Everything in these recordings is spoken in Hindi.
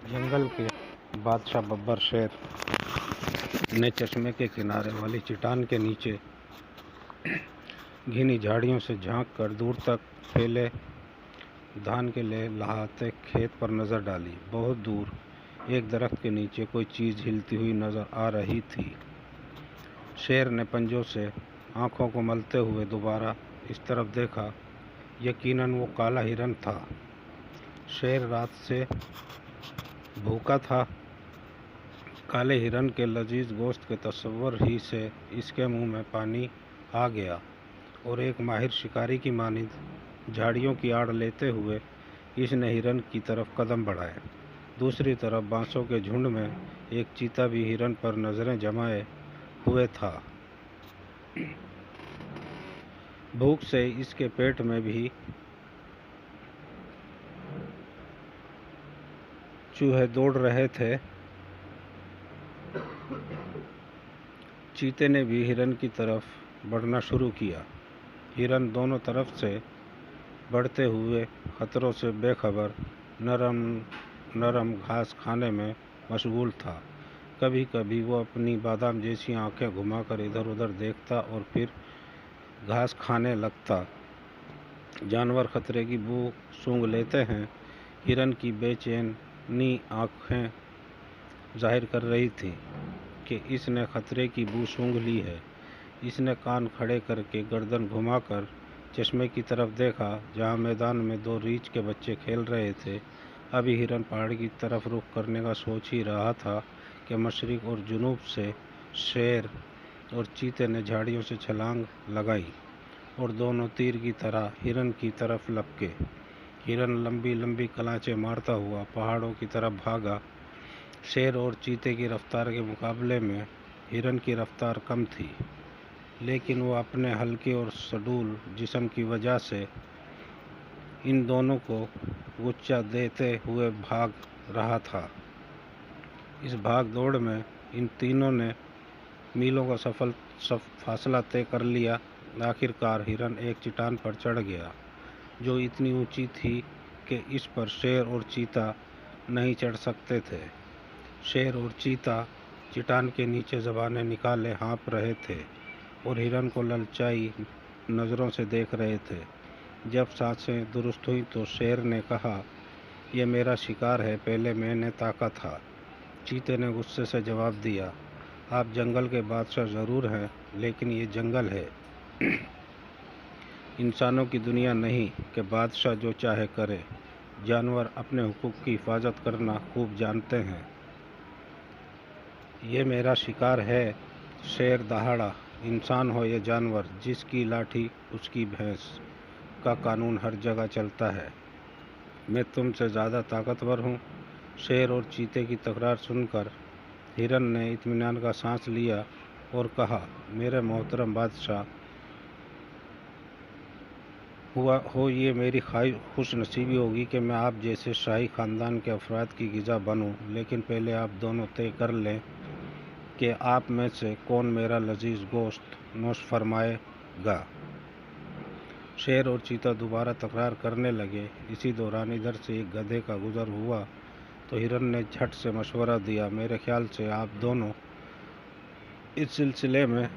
जंगल के बादशाह बब्बर शेर ने चश्मे के किनारे वाली चट्टान के नीचे घनी झाड़ियों से झांक कर दूर तक फैले धान के लहलहाते खेत पर नज़र डाली। बहुत दूर एक दरख्त के नीचे कोई चीज़ हिलती हुई नज़र आ रही थी। शेर ने पंजों से आंखों को मलते हुए दोबारा इस तरफ देखा। यकीनन वो काला हिरन था। शेर रात से भूखा था। काले हिरन के लजीज गोश्त के तस्वर ही से इसके मुंह में पानी आ गया और एक माहिर शिकारी की मानिंद झाड़ियों की आड़ लेते हुए इसने हिरन की तरफ कदम बढ़ाए। दूसरी तरफ बांसों के झुंड में एक चीता भी हिरन पर नज़रें जमाए हुए था। भूख से इसके पेट में भी चूहे दौड़ रहे थे। चीते ने भी हिरन की तरफ बढ़ना शुरू किया। हिरन दोनों तरफ से बढ़ते हुए खतरों से बेखबर नरम घास खाने में मशगूल था। कभी कभी वो अपनी बादाम जैसी आंखें घुमाकर इधर उधर देखता और फिर घास खाने लगता। जानवर खतरे की बू सूंघ लेते हैं। हिरन की बेचैनी आंखें जाहिर कर रही थी कि इसने खतरे की बू सूंघ ली है। इसने कान खड़े करके गर्दन घुमाकर चश्मे की तरफ देखा, जहां मैदान में दो रीछ के बच्चे खेल रहे थे। अभी हिरन पहाड़ की तरफ रुख करने का सोच ही रहा था कि मशरिक और जुनूब से शेर और चीते ने झाड़ियों से छलांग लगाई और दोनों तीर की तरह हिरन की तरफ लपके। हिरन लंबी लंबी कलांचे मारता हुआ पहाड़ों की तरफ भागा। शेर और चीते की रफ्तार के मुकाबले में हिरन की रफ्तार कम थी, लेकिन वो अपने हल्के और सडूल जिस्म की वजह से इन दोनों को गुच्चा देते हुए भाग रहा था। इस भाग दौड़ में इन तीनों ने मीलों का फासला तय कर लिया। आखिरकार हिरन एक चट्टान पर चढ़ गया, जो इतनी ऊंची थी कि इस पर शेर और चीता नहीं चढ़ सकते थे। शेर और चीता चट्टान के नीचे ज़बानें निकाले हाँफ रहे थे और हिरन को ललचाई नज़रों से देख रहे थे। जब सांसें दुरुस्त हुई तो शेर ने कहा, यह मेरा शिकार है, पहले मैंने ताका था। चीते ने गुस्से से जवाब दिया, आप जंगल के बादशाह ज़रूर हैं, लेकिन ये जंगल है, इंसानों की दुनिया नहीं कि बादशाह जो चाहे करे। जानवर अपने हुकूक की हिफाजत करना खूब जानते हैं। ये मेरा शिकार है, शेर दहाड़ा। इंसान हो या जानवर, जिसकी लाठी उसकी भैंस का कानून हर जगह चलता है। मैं तुमसे ज़्यादा ताकतवर हूँ। शेर और चीते की तकरार सुनकर हिरन ने इत्मीनान का सांस लिया और कहा, मेरे मोहतरम बादशाह, ये मेरी खुश नसीबी होगी कि मैं आप जैसे शाही ख़ानदान के अफराद की ग़िज़ा बनूं, लेकिन पहले आप दोनों तय कर लें कि आप में से कौन मेरा लजीज गोश्त नोश फरमाएगा। शेर और चीता दोबारा तकरार करने लगे। इसी दौरान इधर से एक गधे का गुज़र हुआ तो हिरन ने झट से मशवरा दिया, मेरे ख्याल से आप दोनों इस सिलसिले में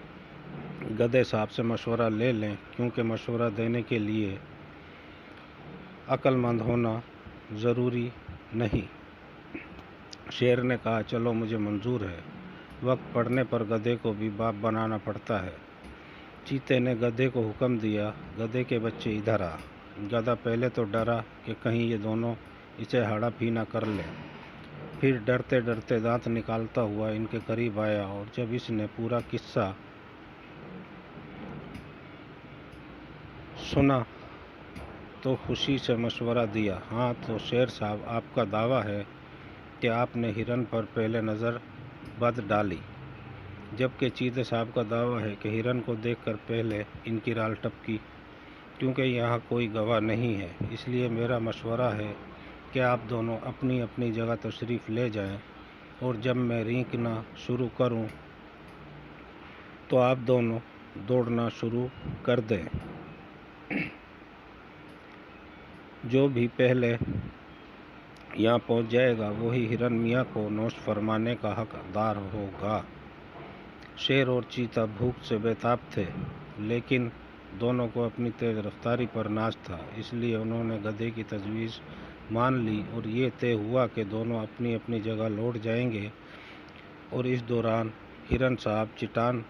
गधे साहब से मशवरा ले लें, क्योंकि मशवरा देने के लिए अक्लमंद होना ज़रूरी नहीं। शेर ने कहा, चलो मुझे मंजूर है। वक्त पड़ने पर गधे को भी बाप बनाना पड़ता है। चीते ने गधे को हुक्म दिया, गधे के बच्चे इधर आ। गधा पहले तो डरा कि कहीं ये दोनों इसे हाड़ा-फी ना कर लें। फिर डरते डरते दांत निकालता हुआ इनके करीब आया और जब इसने पूरा किस्सा सुना तो खुशी से मशवरा दिया, हाँ तो शेर साहब, आपका दावा है कि आपने हिरन पर पहले नज़र बद डाली, जबकि चीते साहब का दावा है कि हिरन को देखकर पहले इनकी राल टपकी। क्योंकि यहाँ कोई गवाह नहीं है, इसलिए मेरा मशवरा है कि आप दोनों अपनी अपनी जगह तशरीफ़ ले जाएं और जब मैं रींकना शुरू करूं तो आप दोनों दौड़ना शुरू कर दें। जो भी पहले यहाँ पहुँच जाएगा वही हिरन मियाँ को नोश फरमाने का हकदार होगा। शेर और चीता भूख से बेताब थे, लेकिन दोनों को अपनी तेज़ रफ्तारी पर नाज था, इसलिए उन्होंने गधे की तजवीज़ मान ली और ये तय हुआ कि दोनों अपनी अपनी जगह लौट जाएंगे। और इस दौरान हिरन साहब चट्टान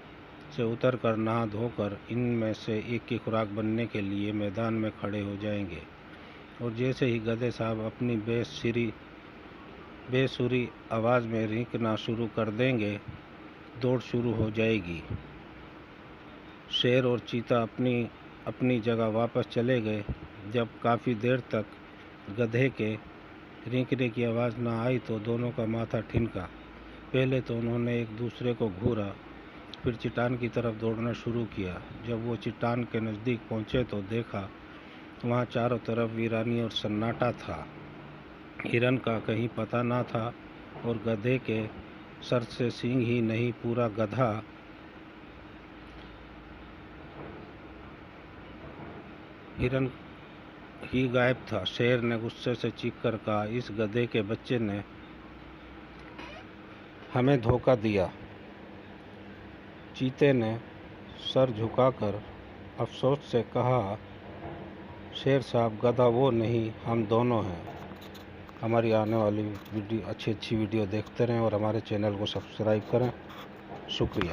से उतरकर नहा धोकर इनमें से एक की खुराक बनने के लिए मैदान में खड़े हो जाएंगे। और जैसे ही गधे साहब अपनी बेसुरी आवाज़ में रींकना शुरू कर देंगे, दौड़ शुरू हो जाएगी। शेर और चीता अपनी अपनी जगह वापस चले गए। जब काफ़ी देर तक गधे के रींकने की आवाज़ न आई तो दोनों का माथा ठिनका। पहले तो उन्होंने एक दूसरे को घूरा, फिर चट्टान की तरफ दौड़ना शुरू किया। जब वो चट्टान के नज़दीक पहुँचे तो देखा वहाँ चारों तरफ वीरानी और सन्नाटा था। हिरन का कहीं पता न था और गधे के सर से सींग ही नहीं, पूरा गधा हिरन ही गायब था। शेर ने गुस्से से चीखकर कहा, इस गधे के बच्चे ने हमें धोखा दिया। चीते ने सर झुकाकर अफसोस से कहा, शेर साहब, गधा वो नहीं, हम दोनों हैं। हमारी आने वाली अच्छी वीडियो देखते रहें और हमारे चैनल को सब्सक्राइब करें। शुक्रिया।